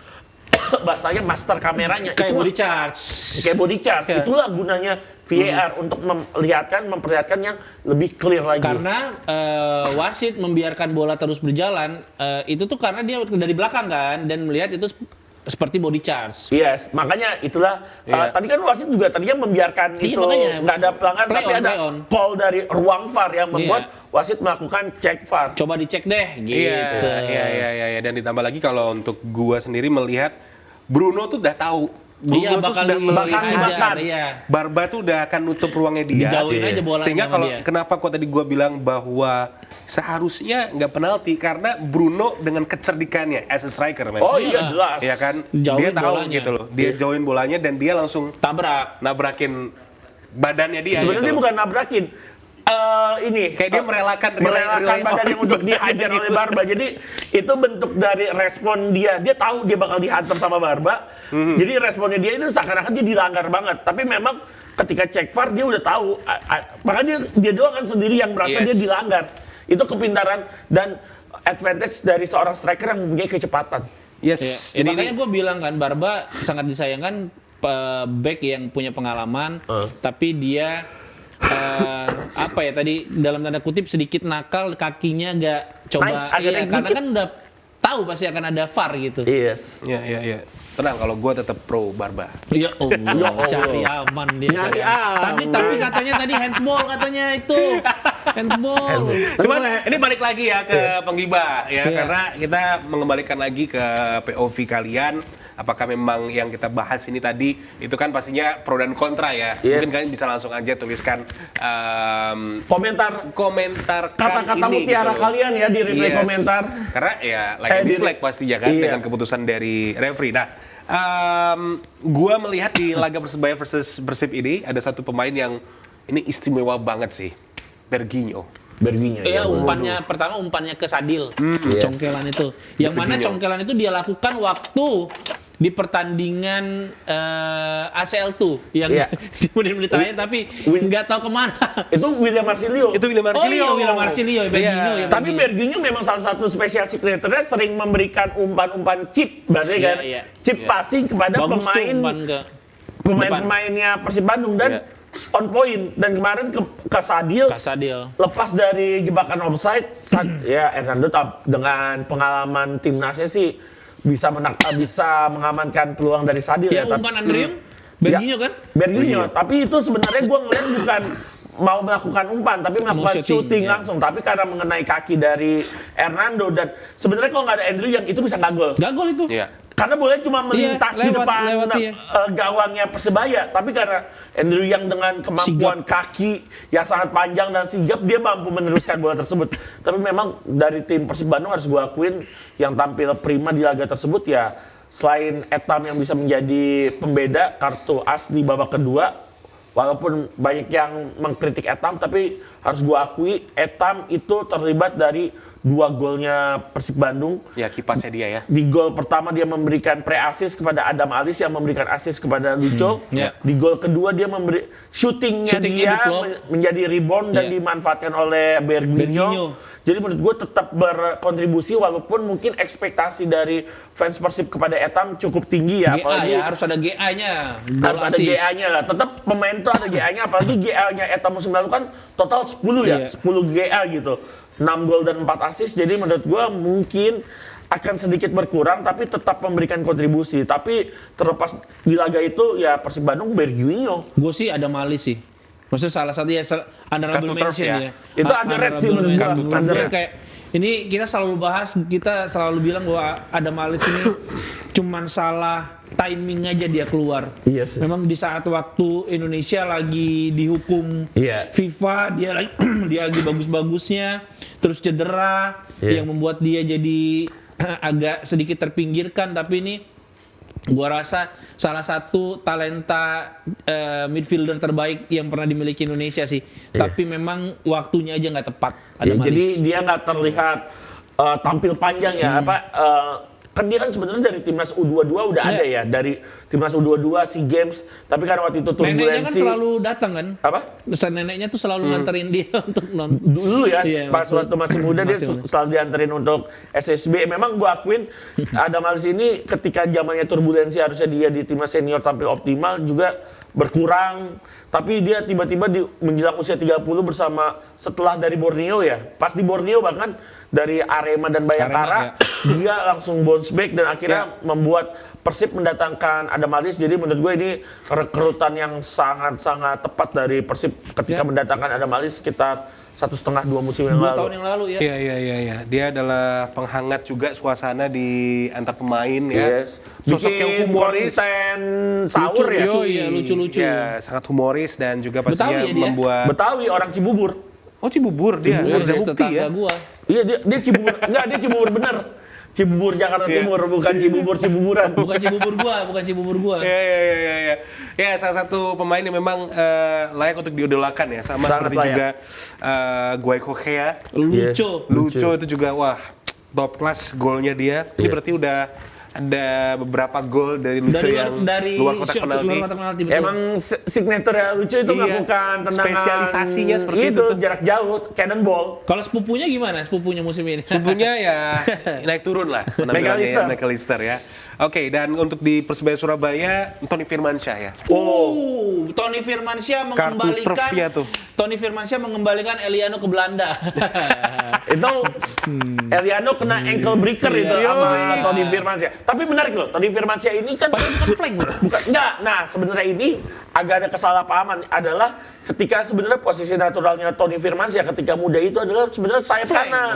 bahasanya master kameranya Kayak itu body charge. kayak body charge. Iya. Itulah gunanya VAR untuk memperlihatkan yang lebih clear lagi. Karena wasit membiarkan bola terus berjalan, itu tuh karena dia dari belakang kan dan melihat itu seperti body charge. Yes, makanya itulah Iya. tadi kan wasit juga tadinya membiarkan Iya, itu makanya. nggak ada pelanggaran, Play tapi on, ada play on. call dari ruang VAR yang membuat Iya. wasit melakukan cek VAR. Coba dicek deh gitu. Iya. Dan ditambah lagi kalau untuk gua sendiri melihat Bruno tuh udah tahu. Iya, Bruno tuh bakal sudah melihat dihajar, iya. Barba tuh udah akan nutup ruangnya dia. Dijauhin aja bolanya Sehingga sama kalau dia. kenapa kok tadi gua bilang bahwa seharusnya nggak penalti karena Bruno dengan kecerdikannya as a striker, man. Oh iya jelas. Iya kan? Jauhin Dia tahu bolanya. gitu loh. Dia jauhin bolanya dan dia langsung Tabrak. nabrakin badannya dia. Sebenarnya gitu dia loh. bukan nabrakin. Ini Kayak dia merelakan badannya untuk dihajar oleh Barba. Jadi itu bentuk dari respon dia. Dia tahu dia bakal dihantam sama Barba. Jadi responnya dia itu seakan-akan dia dilanggar banget. Tapi memang ketika cek VAR dia udah tahu. Makanya dia doang kan sendiri yang merasa Yes. dia dilanggar. Itu kepintaran dan advantage dari seorang striker yang mempunyai kecepatan. Yes. Ya, Jadi makanya gue bilang kan Barba sangat disayangkan back yang punya pengalaman, tapi dia apa ya tadi dalam tanda kutip sedikit nakal, kakinya agak coba Naik, agak naik karena dikit. kan udah tahu pasti akan ada VAR gitu. Yes. Iya. Tenang, kalau gue tetap pro Barba. Ya Allah, cari aman dia. Nyari aman. Tapi katanya tadi handsball katanya itu. Handsball. Cuman ini balik lagi ya ke penggibah ya, Iya. karena kita mengembalikan lagi ke POV kalian. Apakah memang yang kita bahas ini tadi itu kan pastinya pro dan kontra ya. Yes. Mungkin kalian bisa langsung aja tuliskan Komentar komentarkan kata-kata ini mutiara gitu loh. kalian ya di replay Yes. komentar. Karena ya like and di- dislike pastinya kan Iya. dengan keputusan dari referee. Nah, gua melihat di laga Persebaya versus Persib ini ada satu pemain yang ini istimewa banget sih, Berginho. Berginya. Iya, umpannya ke Sadil. Congkelan itu. Yang mana Berginho. congkelan itu dia lakukan waktu di pertandingan ACL tuh yang Iya. di menit-menit terakhir tapi nggak tahu kemana. Itu William Marsilio. Itu William Marsilio. Oh iya, William Marsilio, Berginho Iya. ya. Tapi Berginho memang salah satu spesial signature-nya sering memberikan umpan-umpan chip, bahasanya kan. Iya. Chip passing kepada Bagus tuh umpan ke pemain-pemainnya Persib Bandung dan on point. Dan kemarin ke Sadil Sadil. lepas dari jebakan offside, ya Hernando dengan pengalaman timnasnya sih bisa mengamankan peluang dari Sadil Ya, ya. umpan Andriung, Berginho kan? Berginho, tapi itu sebenarnya gue ngeliat bukan mau melakukan umpan, tapi melakukan shooting, shooting ya. langsung. Tapi karena mengenai kaki dari Hernando dan sebenarnya kalau nggak ada Andrew yang itu bisa nggak gol. Gak gol itu. Iya. Karena boleh cuma melintas di depan lewat, iya. gawangnya Persebaya, tapi karena Andrew yang dengan kemampuan kaki yang sangat panjang dan sigap, dia mampu meneruskan bola tersebut. Tapi memang dari tim Persib Bandung harus gue akuin yang tampil prima di laga tersebut ya, selain Etam yang bisa menjadi pembeda kartu as di babak kedua, walaupun banyak yang mengkritik Etam, tapi harus gue akui Etam itu terlibat dari 2 golnya Persib Bandung. Ya, kipasnya dia ya. Di gol pertama dia memberikan pre-assist kepada Adam Alis yang memberikan assist kepada Lucho. ya. Di gol kedua dia memberi shootingnya Shootingnya dia di blok. menjadi rebound dan Ya. dimanfaatkan oleh Berginho. Berginho. Jadi menurut gue tetap berkontribusi walaupun mungkin ekspektasi dari fans Persib kepada Etam cukup tinggi ya. GA ya, harus ada GA-nya. Harus ada GA-nya lah. Tetap pemain tuh ada GA-nya, apalagi GA-nya Etam musim lalu kan total 10 ya, Iya. 10 GA gitu. 6 gol dan 4 assist, jadi menurut gua mungkin akan sedikit berkurang tapi tetap memberikan kontribusi. Tapi terlepas di laga itu ya Persib Bandung Berginho. Gue sih ada Malis sih. Maksudnya salah satu ya Kartu honorable turf mention ya. ya. Itu ada red sih menurut gua. Menurut Ada gue red. kayak ini kita selalu bahas, kita selalu bilang bahwa ada Malis ini cuman salah timing aja dia keluar. Iya sih. Memang di saat waktu Indonesia lagi dihukum Iya. FIFA, dia lagi dia lagi bagus-bagusnya, terus cedera Iya. yang membuat dia jadi agak sedikit terpinggirkan. Tapi ini gua rasa salah satu talenta midfielder terbaik yang pernah dimiliki Indonesia sih. Iya. Tapi memang waktunya aja nggak tepat. Ada Ya, jadi Malis. dia nggak terlihat tampil panjang ya. Kan dia kan sebenarnya dari timnas U22 udah ada ya, dari timnas U22 SEA Games, tapi kan waktu itu Neneknya kan turbulensi. selalu datang kan? Apa? Neneknya tuh selalu nganterin dia untuk nonton. Dulu ya, Iya, pas waktu masih muda dia masih muda. selalu dianterin untuk SSB. Memang gua akuin Adam Alis ini ketika zamannya turbulensi harusnya dia di timnas senior tampil optimal juga berkurang. Tapi dia tiba-tiba di menjelang usia 30 bersama setelah dari Borneo ya. Pas di Borneo bahkan dari Arema dan Bayangkara dia langsung bounce back dan akhirnya membuat Persib mendatangkan Adam Alis. Jadi menurut gue ini rekrutan yang sangat-sangat tepat dari Persib ketika mendatangkan Adam Alis sekitar 1,5-2 musim yang 2 lalu. tahun yang lalu ya. Iya. Dia adalah penghangat juga suasana di antar pemain ya. Yes. Sosok Bikin yang humoris. konten sahur ya. lucu, iya, lucu-lucu. Ya, sangat humoris dan juga pastinya Betawi ya dia? membuat. Betawi orang Cibubur. Oh, Cibubur dia, Cibubur, Harja Mukti tetangga ya. gua. Iya dia Cibubur. Enggak, dia Cibubur bener. Cibubur Jakarta Iya. Timur, bukan Cibubur Cibuburan. Bukan Cibubur gua. Iya. Ya, salah satu pemain yang memang layak untuk diidolakan ya, sama Sangat seperti layak. juga Guai Kochea. Lucu. Lucu itu juga wah top class golnya dia. Ini Iya. berarti udah ada beberapa gol dari Lucu yang luar kotak penalti. luar kotak penalti, betul. Emang signature ya Lucu itu Iya. melakukan tendangan Spesialisasinya seperti itu tuh. jarak jauh, cannonball. Kalau sepupunya gimana? Sepupunya musim ini? Sebenarnya ya naik turun lah penampilannya ya, McAllister ya. Oke, dan untuk di Persebaya Surabaya, Tony Firmansyah ya. Tony Firmansyah Kartu mengembalikan trufnya tuh. Tony Firmansyah mengembalikan Eliano ke Belanda. Itu Eliano kena ankle breaker itu sama Tony Firmansyah. Tapi menarik loh, Tony Firmansyah ini kan Padahal bukan flank. bukan enggak. Nah, sebenarnya ini agak ada kesalahpahaman adalah ketika sebenarnya posisi naturalnya Tony Firmansyah ketika muda itu adalah sebenarnya sayap kanan.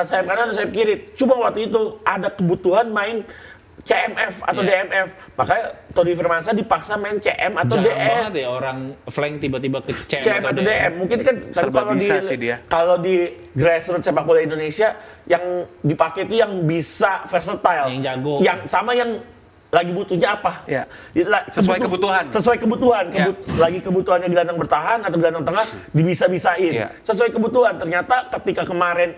Sayap kanan dan sayap kiri. Cuma waktu itu ada kebutuhan main CMF atau DMF. Makanya Tony Firmansyah dipaksa main CM atau Jarang DM. banget ya orang flank tiba-tiba ke CM CM atau DM. Mungkin kan tapi Serba kalau di bisa sih dia. kalau di grassroots sepak bola Indonesia yang dipakai itu yang bisa versatile. Yang jago. Yang sama yang lagi butuhnya apa? Ya. Sesuai kebutuhan. Sesuai kebutuhan. Ya. Lagi kebutuhannya gelandang bertahan atau gelandang tengah dibisa-bisain. Ya. Sesuai kebutuhan. Ternyata ketika kemarin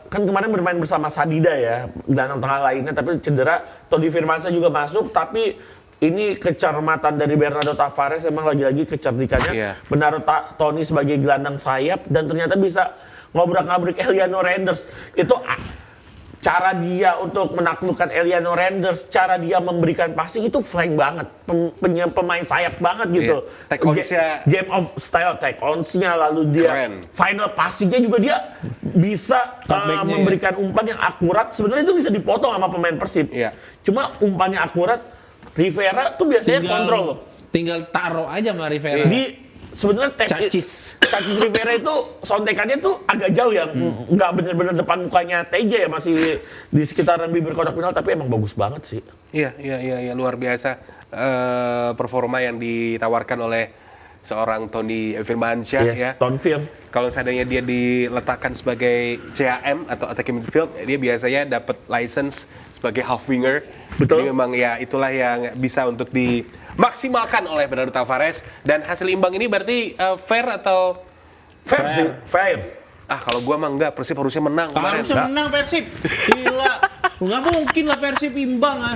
kan kemarin bermain bersama Sadida ya, gelandang tengah lainnya, tapi cedera. Tony Firmansyah juga masuk, tapi ini kecermatan dari Bernardo Tavares, emang lagi-lagi kecerdikannya Iya. menaruh Tony sebagai gelandang sayap dan ternyata bisa ngobrak-ngabrik Eliano Renders. Itu cara dia untuk menaklukkan Eliano Renders, cara dia memberikan passing itu flank banget, pemain sayap banget gitu. Iya. Take ons-nya- Game of style, take ons-nya, lalu dia Keren. final passing-nya juga dia bisa Cutback-nya memberikan umpan yang akurat. Sebenarnya itu bisa dipotong sama pemain Persib. Iya. Cuma umpannya akurat, Rivera tuh biasanya kontrol loh. Tinggal taruh aja sama Rivera. Di sebenarnya Cacis. Cacis Rivera itu sontekannya tuh agak jauh ya, nggak bener-bener depan mukanya TJ ya, masih di sekitaran bibir kotak penalti, tapi emang bagus banget sih. Iya, luar biasa performa yang ditawarkan oleh seorang Tony Firmansyah ya. Tone film. Kalau seandainya dia diletakkan sebagai CAM atau attacking midfield, dia biasanya dapat license sebagai half winger. Betul. Jadi memang ya itulah yang bisa untuk dimaksimalkan oleh Bernardo Tavares. Dan hasil imbang ini berarti fair atau Fair sih, fair. kalau gua mah enggak, Persib harusnya menang kemarin. Harusnya menang Persib. Gila. Nggak mungkin lah Persib imbang ah.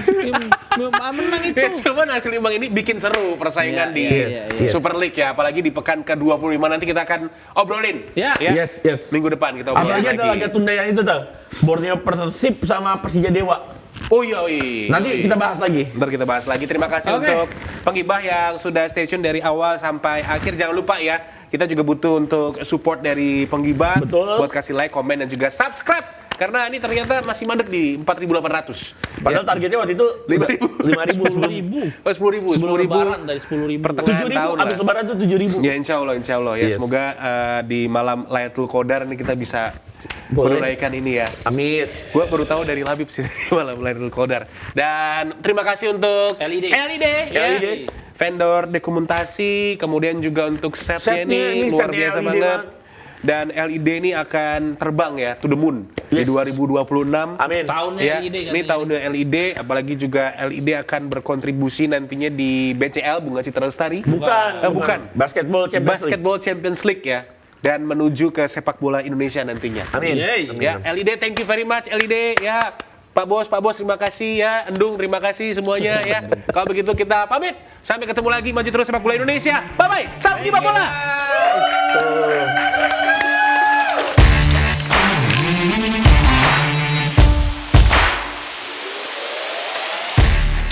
Menang itu. Ya, cuman hasil imbang ini bikin seru persaingan Iya, di iya. Super League ya, apalagi di pekan ke-25 nanti kita akan obrolin. Ya. Yes. Minggu depan kita obrolin Apalagi ada lagi. laga tunda yang itu tuh, Borneo Persib sama Persija Dewa. Oh iya, iya. Nanti kita bahas lagi. Ntar kita bahas lagi. Terima kasih Oke. untuk penggibah yang sudah stay tune dari awal sampai akhir. Jangan lupa ya, kita juga butuh untuk support dari penggibah. Betul. Buat kasih like, komen, dan juga subscribe. Karena ini ternyata masih mandek di 4.800. Padahal targetnya waktu itu 5.000. 5.000. 10.000. Oh, 10.000. Sebelum lebaran dari 10.000. Pertengahan 7.000, tahun abis lah. lebaran tuh 7.000. Ya insya Allah ya. Yes. Semoga di malam Lailatul Qadar ini kita bisa Boleh. menunaikan ini ya. Amin. Gue baru tahu dari Labib sih dari malam Lailatul Qadar. Dan terima kasih untuk LED. LED. LED. Vendor dokumentasi, kemudian juga untuk setnya Setnya ini ini, luar setnya biasa LED banget. banget. Dan LED ini akan terbang ya to the moon di Yes. 2026. Amin. Tahunnya Ya, LED ini tahunnya LED, apalagi juga LED akan berkontribusi nantinya di BCL Bunga Citra Lestari. Bukan. Basketball Champions League. Basketball Champions League ya. Dan menuju ke sepak bola Indonesia nantinya. Amin. Yeay. Ya, LED thank you very much LED ya. Pak Bos terima kasih ya. Endung terima kasih semuanya ya. Kalau begitu kita pamit. Sampai ketemu lagi, maju terus sepak bola Indonesia. Bye bye. Salam Gibah Bola. Tuh.